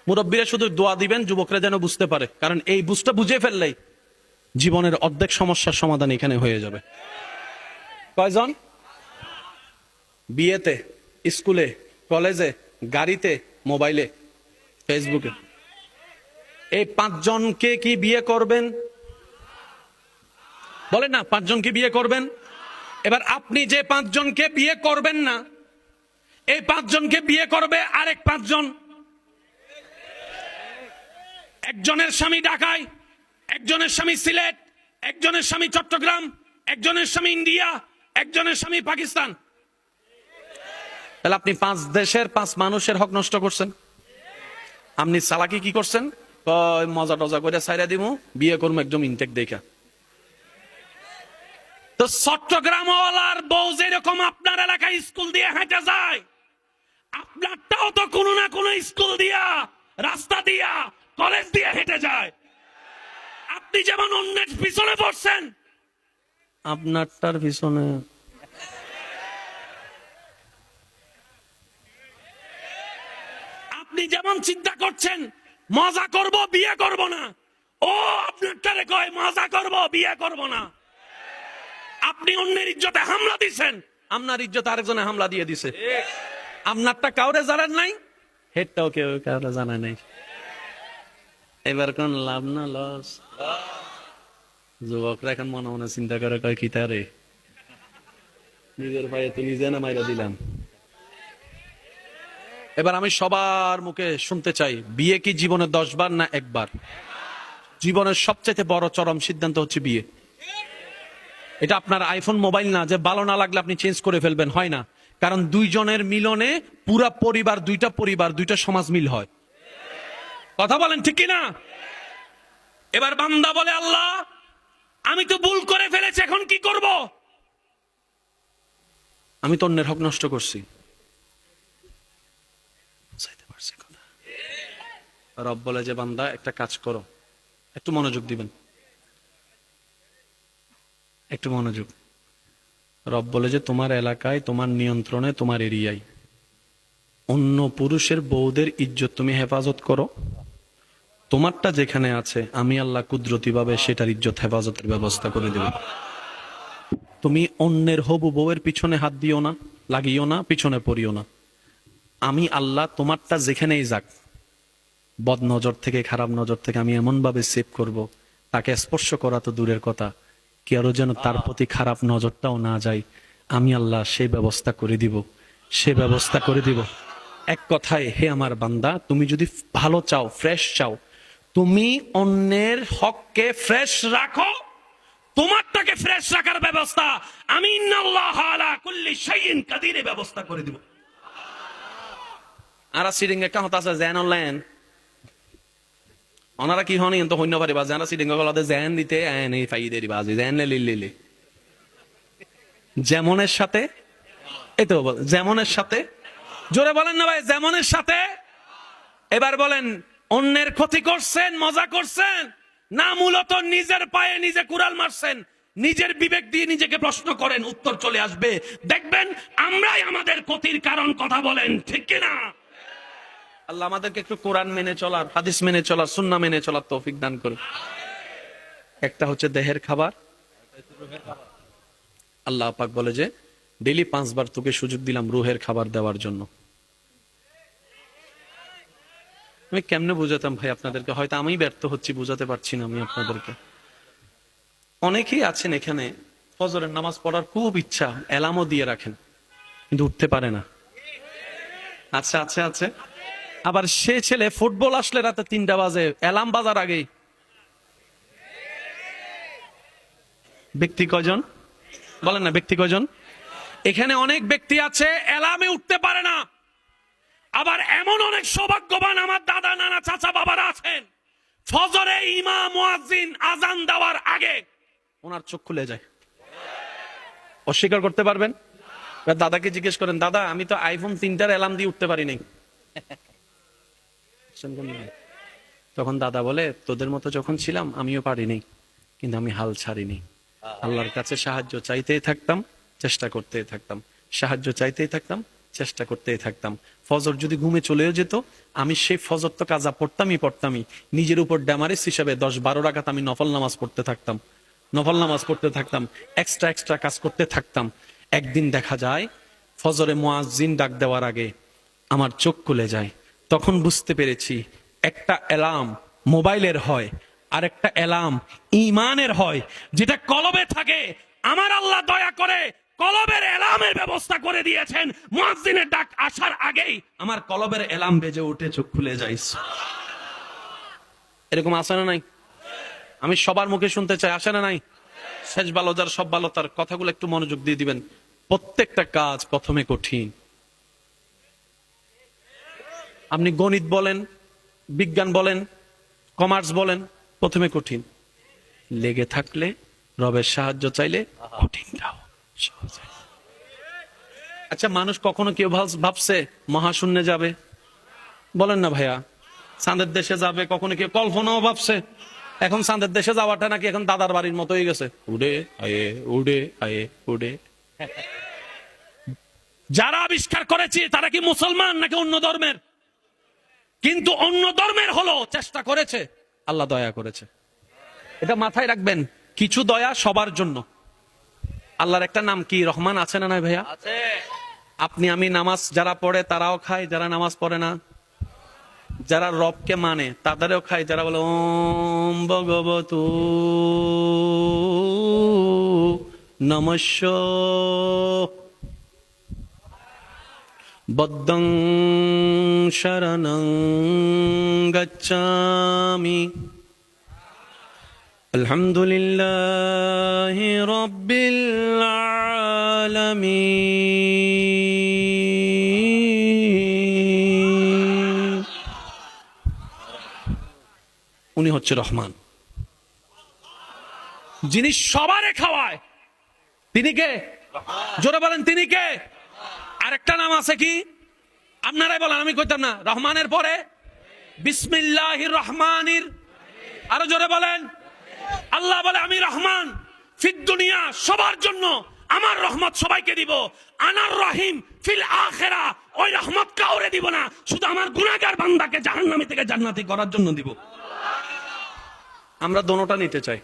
মুরব্বীরা শুধু দোয়া দিবেন যুবকরা যেন বুঝতে পারে, কারণ এই বুঝটা বুঝে ফেললেই জীবনের অর্ধেক সমস্যার সমাধান এখানে হয়ে যাবে। কয়জন? বিয়েতে, স্কুলে, কলেজে, গাড়িতে, মোবাইলে, ফেসবুকে। এই 5 জনকে কি বিয়ে করবেন? বলেন না, 5 জনকে বিয়ে করবেন? এবার আপনি যে 5 জনকে বিয়ে করবেন না, এই 5 জনকে বিয়ে করবে আরেক 5 জন। একজনের স্বামী ঢাকায়, একজনের স্বামী সিলেট, একজনের স্বামী চট্টগ্রাম, একজনের স্বামী ইন্ডিয়া, একজনের স্বামী পাকিস্তান। তাহলে আপনি 5 দেশের 5 মানুষের হক নষ্ট করছেন। আপনি চালাকি কি করছেন? মজা টজা করে ছাইরা দিমু, বিয়ে করবো একদম ইনটেক দেখা। তো চট্টগ্রামওয়ালার বউ যেরকম আপনার এলাকায় স্কুল দিয়ে হেঁটে যায়, আপনারটাও তো কোনো না কোনো স্কুল দিয়া, রাস্তা দিয়া, কলেজ দিয়ে হেঁটে যায়। আপনি যেমন অন্যের পিছনে পড়ছেন, আপনারটার পিছনে। আপনি যেমন চিন্তা করছেন মজা করব বিয়ে করব না, ও আপনারটারে কয় মজা করব বিয়ে করব না। আপনি অন্যের ইজ্জতে হামলা দিছেন, আপনার ইজ্জতে আরেকজনে হামলা দিয়ে দিছে। আপনারটা কাউরে জানেন নাই, হেডটাও কেউ কাউরে জানা নাই। এবার কোন লাভ না লস? যুবকরা এখন মনে মনে চিন্তা করে, কয় কি তারে নিজের ভাই তো নিজে না মাইরা দিলাম। এবার আমি সবার মুখে শুনতে চাই, বিয়ে কি জীবনে 10 বার না 1 বার? জীবনের সবচেয়ে বড় চরম সিদ্ধান্ত হচ্ছে বিয়ে। এটা আপনার আইফোন মোবাইল না যে ভালো না লাগলে আপনি চেঞ্জ করে ফেলবেন, হয় না। কারণ 2 জনের মিলনে পুরা পরিবার, 2টা পরিবার, 2টা সমাজ মিল হয়। কথা বলেন ঠিক কিনা? এবার বান্দা বলে, আল্লাহ আমি তো ভুল করে ফেলেছি, এখন কি করব? আমি তো অন্যের হক নষ্ট করছি। রব বলে যে বান্দা একটা কাজ করো, একটু মনোযোগ দিবেন, একটু মনোযোগ। রব বলে যে তোমার এলাকায়, তোমার নিয়ন্ত্রণে, তোমার এরিয়ায় অন্য পুরুষের বউদের ইজ্জত তুমি হেফাজত করো। তোমারটা যেখানে আছে আমি আল্লাহ কুদরতি ভাবে সেটার ইজ্জত হেফাজতের ব্যবস্থা করে দেব। তুমি অন্যের হবু বউয়ের পিছনে হাত দিও না, লাগিও না, পিছনে পড়িও না। আমি আল্লাহ তোমারটা যেখানেই যাক, বদ নজর থেকে, খারাপ নজর থেকে আমি এমন ভাবে সেভ করব, তাকে স্পর্শ করা তো দূরের কথা, কেউ যেন তার প্রতি খারাপ নজরটাও না যায়। আমি আল্লাহ সেই ব্যবস্থা করে দিব, সে ব্যবস্থা করে দিব। এক কথায়, হে আমার বান্দা, তুমি যদি ভালো চাও, ফ্রেশ চাও, তুমি অন্যের হককে ফ্রেশ রাখো, তোমারটাকে ফ্রেশ রাখার ব্যবস্থা আমি ইন্নাল্লাহ আলা কুল্লি শাইইন কাদির ব্যবস্থা করে দিব। আর সিরিঙ্গে কাহত আছে জেন অনলাইন, ওনারা কি হন তো হইন পারিবা, যারা সিরিঙ্গে গলাতে জেন দিতে এন এই ফাইদে দিবা, আজি জেন লিলি যেমনের সাথে, এই তো যেমনের সাথে, জোরে বলেন না ভাই, যেমনের সাথে। এবার বলেন, অন্যের ক্ষতি করছেন, মজা করছেন না মূলত নিজের পায়ে নিজে কুড়াল মারছেন? নিজের বিবেক দিয়ে নিজেকে প্রশ্ন করেন, উত্তর চলে আসবে। দেখবেন আমরাই আমাদের ক্ষতির কারণ। কথা বলেন ঠিক কিনা? আল্লাহ আমাদেরকে একটু কোরআন মেনে চলার, হাদিস মেনে চলার, সুন্নাহ মেনে চলার তৌফিক দান করুন। একটা হচ্ছে দেহের খাবার। আল্লাহ পাক বলে যে ডেইলি 5 বার তোকে সুযোগ দিলাম রুহের খাবার দেওয়ার জন্য। আমি কেমনে বুঝাতাম ভাই আপনাদেরকে? হয়তো আমি ব্যর্থ হচ্ছি, বুঝাতে পারছি না আমি আপনাদেরকে। অনেকেই আছেন এখানে ফজরের নামাজ পড়ার খুব ইচ্ছা, অ্যালার্মও দিয়ে রাখেন, কিন্তু উঠতে পারে না। আচ্ছা আচ্ছা আচ্ছা। আবার সে ছেলে ফুটবল আসলে রাতে 3টা বাজে, অ্যালার্ম বাজার আগেই। ব্যক্তি কয়জন বলেন না? ব্যক্তি কয়জন? এখানে অনেক ব্যক্তি আছে অ্যালার্মে উঠতে পারে না। আবার এমন অনেক সৌভাগ্যবান আমার দাদা, নানা, চাচা, বাবারা আছেন, ফজরে ইমাম মুয়াজ্জিন আজান দেওয়ার আগে ওনার চোখ খুলে যায়। অস্বীকার করতে পারবেন? দাদাকে জিজ্ঞেস করেন, দাদা আমি তো আইফোন 3টার অ্যালার্ম দিয়ে উঠতে পারি নাই। তখন দাদা বলে, তোদের মতো যখন ছিলাম আমিও পারিনি, কিন্তু আমি হাল ছাড়িনি। আল্লাহর কাছে সাহায্য চাইতেই থাকতাম, চেষ্টা করতেই থাকতাম, সাহায্য চাইতেই থাকতাম, চেষ্টা করতেই থাকতাম। ফজর যদি ঘুমে চলেও যেত, আমি সেই ফজর তো কাজা পড়তামই। নিজের উপর ড্যামারিস হিসাবে 10-12 রাকাত আমি নফল নামাজ পড়তে থাকতাম, এক্সট্রা কাজ করতে থাকতাম। একদিন দেখা যায় ফজরে মুয়াজ্জিন ডাক দেওয়ার আগে আমার চোখ খুলে যায়। তখন বুঝতে পেরেছি একটা অ্যালার্ম মোবাইলের হয়, আর একটা অ্যালার্ম ঈমানের হয়, যেটা কলবে থাকে। আমার আল্লাহ দয়া করে কলবের অ্যালার্মের ব্যবস্থা করে দিয়েছেন। মুয়াজ্জিনের ডাক আসার আগেই আমার কলবের অ্যালার্ম বেজে উঠে চোখ খুলে যায়। এরকম আছে না নাই? আমি সবার মুখে শুনতে চাই, আসে না নাই? শেষ ভালো যার সব ভালো তার, কথাগুলো একটু মনোযোগ দিয়ে দিবেন। প্রত্যেকটা কাজ প্রথমে কঠিন। আপনি গণিত বলেন, বিজ্ঞান বলেন, কমার্স বলেন, প্রথমে কঠিন। লেগে থাকলে, রবের সাহায্য চাইলে কঠিনটাও সহজ হয়। আচ্ছা, মানুষ কখনো কেউ ভাবছে মহাশূন্যে যাবে? বলেন না ভাইয়া। চাঁদের দেশে যাবে কখনো কেউ কল্পনাও ভাবছে? এখন চাঁদের দেশে যাওয়াটা নাকি এখন দাদার বাড়ির মতো হয়ে গেছে। উড়ে আয়ে উড়ে আয়ে উড়ে। যারা আবিষ্কার করেছে তারা কি মুসলমান নাকি অন্য ধর্মের? কিন্তু অন্য ধর্মের হলো চেষ্টা করেছে, আল্লাহ দয়া করেছে। এটা মাথায় রাখবেন, কিছু দয়া সবার জন্য। আল্লাহর একটা নাম কি? রহমান। আছে না নাই ভাইয়া? আছে। আপনি আমি নামাজ যারা পড়ে তারাও খায়, যারা নামাজ পড়ে না, যারা রবকে মানে তাদেরও খায়, যারা বলে ওম ভগবতু নমস্য বদ্দং শরণং গচ্ছামি আলহামদুলিল্লাহি রাব্বিল আলামিন। উনি হচ্ছে রহমান, যিনি সবারে খাওয়ায়। তিনি কে? জোরে বলেন, তিনি কে? আরেকটা নাম আছে কি? আপনারাই বলেন, আমি কইতাম না। রহমানের পরে বিসমিল্লাহির রহমানির। আরো জোরে বলেন। আল্লাহ বলে আমি রহমান, ফিদ দুনিয়া, সবার জন্য আমার রহমত সবাইকে দিব। আনার রহিম ফিল আখিরা, ওই রহমত কাউরে দিব না, শুধু আমার গুনাহগার বান্দাকে জাহান্নামী থেকে জান্নাতি করার জন্য দিব। আমরা দোনোটা নিতে চাই।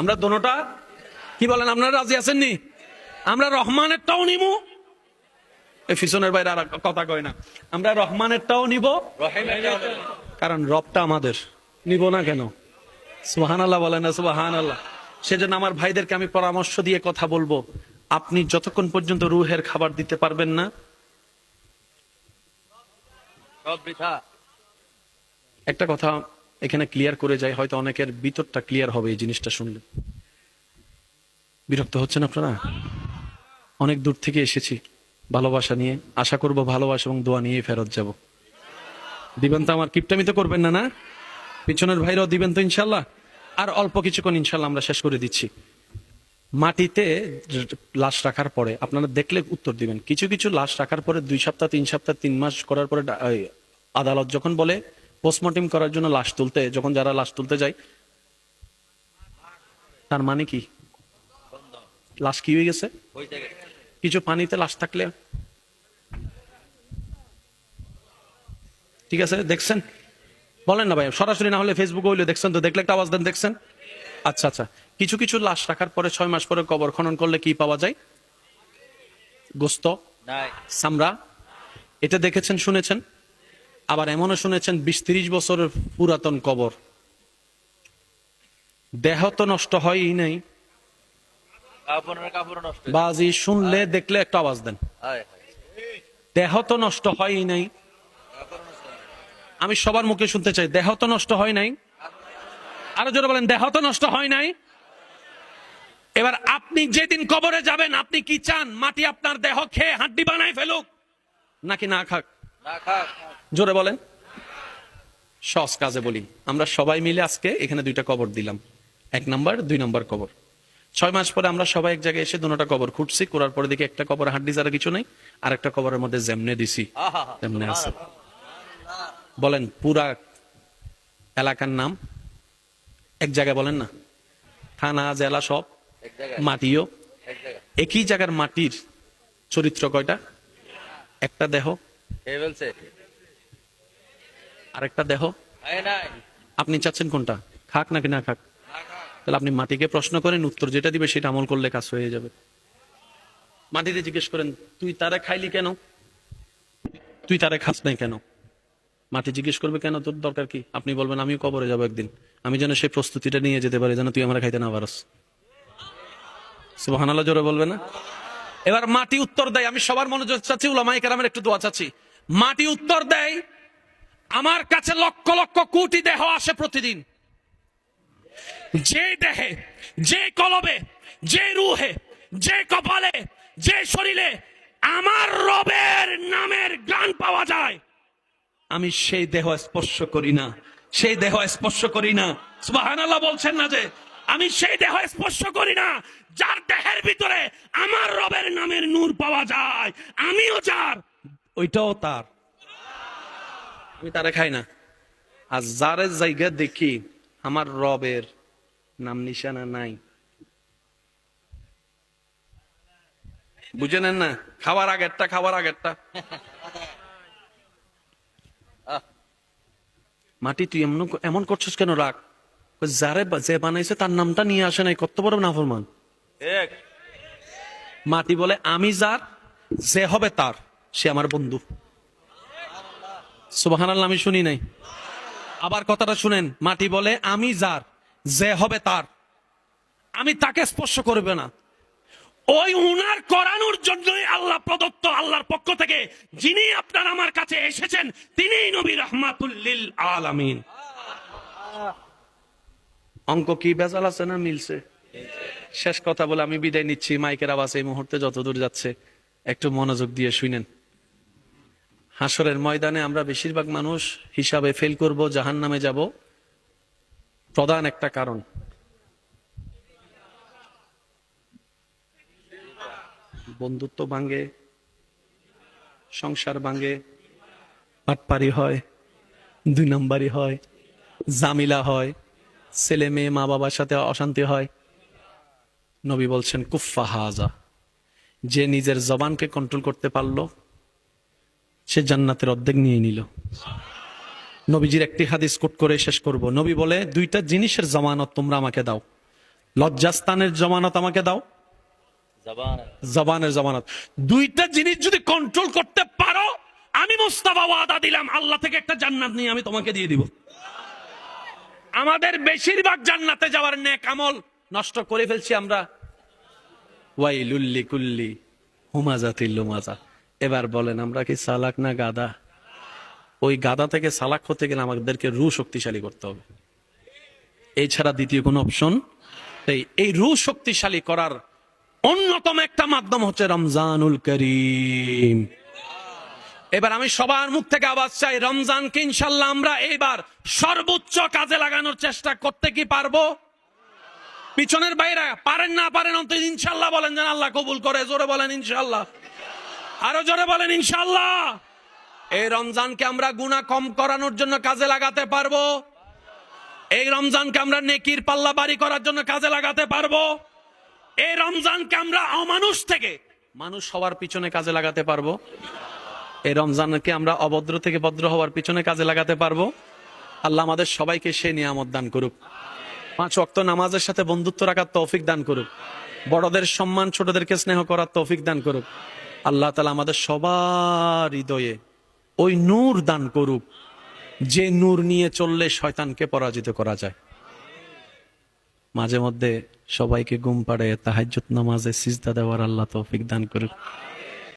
আমরা দোনোটা, কি বলেন? আপনারা রাজি আছেন নি? আমরা রহমানেরটাও নিবো, পিছনের বাইরে আর কথা কয় না। আমরা রহমানেরটাও নিব, কারণ রবটা আমাদের। নিব না কেন? সুবহানাল্লাহ বলেন না? সুবহানাল্লাহ। সেজন্য আমার ভাইদেরকে আমি পরামর্শ দিয়ে কথা বলবো, আপনি যতক্ষণ পর্যন্ত রুহের খাবার দিতে পারবেন না, একটা কথা এখানে ক্লিয়ার করে যায়, হয়তো অনেকের ভিতরটা ক্লিয়ার হবে এই জিনিসটা শুনলে। বিরক্ত হচ্ছেন আপনারা? অনেক দূর থেকে এসেছি ভালোবাসা নিয়ে, আশা করব ভালোবাসা এবং দোয়া নিয়ে ফেরত যাব। দিবেন তো? আমার কিপটামি তো করবেন না? না, পিছনের ভাইরাও দিবেন তো ইনশাল্লাহ? আর অল্প কিছুক্ষণ ইনশাল্লাহ আমরা শেষ করে দিচ্ছি। মাটিতে লাশ রাখার পরে আপনারা দেখলে উত্তর দিবেন। কিছু কিছু লাশ রাখার পরে 2 সপ্তাহ 3 সপ্তাহ 3 মাস করার পরে আদালত যখন বলে পোস্টমর্টেম করার জন্য লাশ তুলতে, যখন যারা লাশ তুলতে যায়, তার মানে কি? লাশ কি হয়ে গেছে? কিছু পানিতে লাশ থাকলে, ঠিক আছে, দেখছেন? বলেন না ভাই, সরাসরি না হলে ফেসবুকে হইলে দেখছেন তো, দেখলে একটা আওয়াজ দেন। দেখছেন? আচ্ছা আচ্ছা। কিছু কিছু লাশ রাখার পরে 6 মাস পরে কবর খনন করলে কি পাওয়া যায়? গোস্ত, চামড়া। এটা দেখেছেন, শুনেছেন? আবার এমনও শুনেছেন 20-30 বছরের পুরাতন কবর, দেহ তো নষ্ট হয়ই নাই, বাজি শুনলে দেখলে একটা আওয়াজ দেন, দেহ তো নষ্ট হয়ই নাই। আমি সবার মুখে শুনতে চাই, দেহ তো নষ্ট হয় নাই। আরো জোরে বলেন, দেহ তো নষ্ট হয় নাই। এবার আপনি যেদিন কবরে যাবেন, আপনি কি চান মাটি আপনার দেহ খেয়ে হাড্ডি বানায় ফেলুক, নাকি না খাক? জোরে বলেন। সহজ কাজে বলি, আমরা সবাই মিলে আজকে এখানে 2টা কবর দিলাম, 1 নাম্বার 2 নাম্বার কবর। 6 মাস পরে আমরা সবাই এক জায়গায় এসে 2টা কবর খুঁড়ছি, করার পরে দেখি একটা কবর হাড্ডি ছাড়া কিছু নাই, আর একটা কবরের মধ্যে যেমনে দিছি তেমনে আছে। বলেন, পুরা এলাকার নাম এক জায়গায়, বলেন না, থানা জেলা সব মাটিও একই জায়গার। মাটির চরিত্র কয়টা? একটা দেহ, আরেকটা দেহ। আপনি চাচ্ছেন কোনটা, খাক নাকি না খাক? তাহলে আপনি মাটিকে প্রশ্ন করেন, উত্তর যেটা দিবে সেটা আমল করলে কাজ হয়ে যাবে। মাটিতে জিজ্ঞেস করেন, তুই তারে খাইলি কেন, তুই তারে খাস নাই কেন? মাটি জিজ্ঞেস করবে, কেন, তোর দরকার কি? আপনি বলবেন, আমিও কবরে যাবো একদিন, আমি যেন সেই প্রস্তুতিটা নিয়ে যেতে পারি, যেন তুই আমার খাইতে না পারস। সুবহানাল্লাহ জোরে বলবে না? এবার মাটি উত্তর দেয়, আমি সবার মনোযোগ চাচ্ছি, উলামায়ে কেরামের একটু দোয়া চাচ্ছি। মাটি উত্তর দেয়, আমার কাছে লক্ষ লক্ষ কোটি দেহ আসে প্রতিদিন, যে দেহে, যে কলবে, যে রুহে, যে কপালে, যে শরীরে আমার রবের নামের গান পাওয়া যায়, আমি সেই দেহ স্পর্শ করি না, সেই দেহ স্পর্শ করি না। সুবহানাল্লাহ বলছেন না যে আমি সেই দেহ স্পর্শ করি না, যার দেহের ভিতরে আমার রবের নামের নূর পাওয়া যায়, আমিও যার, ওইটাও তার, আমি তারে খাই না। আর যারে জায়গা দেখি আমার রবের নাম নিশানা নাই, বুঝে নেন না, খাওয়ার আগেরটা। মাটি তুই এমন করছিস কেন? রাখ, যারে যে বানাইছে তার নামটা নিয়ে আসে নাই, কত বড় নাফরমান। মাটি বলে, আমি যার, যে হবে তার, সে আমার বন্ধু। সুবহানাল্লাহ, আমি শুনি নাই, আবার কথাটা শুনেন। মাটি বলে, আমি যার, যে হবে তার, আমি তাকে স্পর্শ করবে না। ওই উনার করানোর জন্যই আল্লাহ প্রদত্ত, আল্লাহর পক্ষ থেকে যিনি আপনার আমার কাছে এসেছেন, তিনিই নবী রাহমাতুল লিল আলামিন। অঙ্ক কি বেজাল আছে না মিলছে? শেষ কথা বলে আমি বিদায় নিচ্ছি। মাইকের আওয়াজ এই মুহূর্তে যতদূর যাচ্ছে একটু মনোযোগ দিয়ে শুনেন। হাসরের ময়দানে আমরা বেশিরভাগ মানুষ হিসাবে ফেল করব, জাহান্নামে যাব। প্রধান একটা কারণ, বন্ধুত্ব ভাঙে, সংসার ভাঙে, পাটপারি হয়, 2 নাম্বারি হয়, জামিলা হয়, ছেলে মেয়ে মা বাবার সাথে অশান্তি হয়। নবী বলছেন, কুফফা হাজা, যে নিজের জবানকে কন্ট্রোল করতে পারলো সে জান্নাতের অর্ধেক নিয়ে নিল। নবীজির একটি হাদিস কোট করে শেষ করব। নবী বলে, 2টা জিনিসের জামানত তোমরা আমাকে দাও, লজ্জাস্থানের জামানত আমাকে দাও, জবানের জামানত। 2টা জিনিস যদি কন্ট্রোল করতে পারো, আমি মুস্তাফা ওয়াদা দিলাম আল্লাহ থেকে একটা জান্নাত নিয়ে আমি তোমাকে দিয়ে দিব। আমাদের বেশিরভাগ জান্নাতে যাওয়ার নেক আমল নষ্ট করে ফেলছি আমরা। ওয়াইলুল লিকুল্লি হুমাজাতিল লুমাজা। এবার বলেন, আমরা কি চালাক না গাদা? ওই গাদা থেকে চালাক হতে গেলে আমাদেরকে রূহ শক্তিশালী করতে হবে, এছাড়া দ্বিতীয় কোনো অপশন। এই রূহ শক্তিশালী করার অন্যতম একটা মাধ্যম হচ্ছে রমজানুল করিম। এবার আমি সবার মুখ থেকে আওয়াজ চাই, রমজানকে ইনশাল্লাহ আমরা এইবার সর্বোচ্চ কাজে লাগানোর চেষ্টা করতে কি পারবো? পিছনের বাইরে পারেন না পারেন, অন্তত ইনশাল্লাহ বলেন, যেন আল্লাহ কবুল করে। জোরে বলেন ইনশাল্লাহ, আরো জোরে বলেন ইনশাল্লাহ। এই রমজানকে আমরা গুনাহ কম করানোর জন্য কাজে লাগাতে পারবো। এই রমজানকে আমরা নেকির পাল্লা বাড়ি করার জন্য কাজে লাগাতে পারবো। এই রমজানকে আমরা অমানুষ থেকে মানুষ হওয়ার পিছনে কাজে লাগাতে পারবো। এই রমজানকে আমরা অভদ্র থেকে ভদ্র হওয়ার পিছনে কাজে লাগাতে পারবো। আল্লাহ আমাদের সবাইকে সে নিয়ামত দান করুক। 5 ওয়াক্ত নামাজের সাথে বন্ধুত্ব রাখার তৌফিক দান করুক, বড়দের সম্মান ছোটদেরকে স্নেহ করার তৌফিক দান করুক। আল্লাহ তাআলা আমাদের সবার হৃদয়ে ওই নূর দান করুক, যে নূর নিয়ে চললে শয়তানকে পরাজিত করা যায়। মাঝে মধ্যে সবাইকে ঘুম পাড়ে তাহাজ্জুদ নামাজে সিজদা দেওয়ার আল্লাহ তৌফিক দান করুক।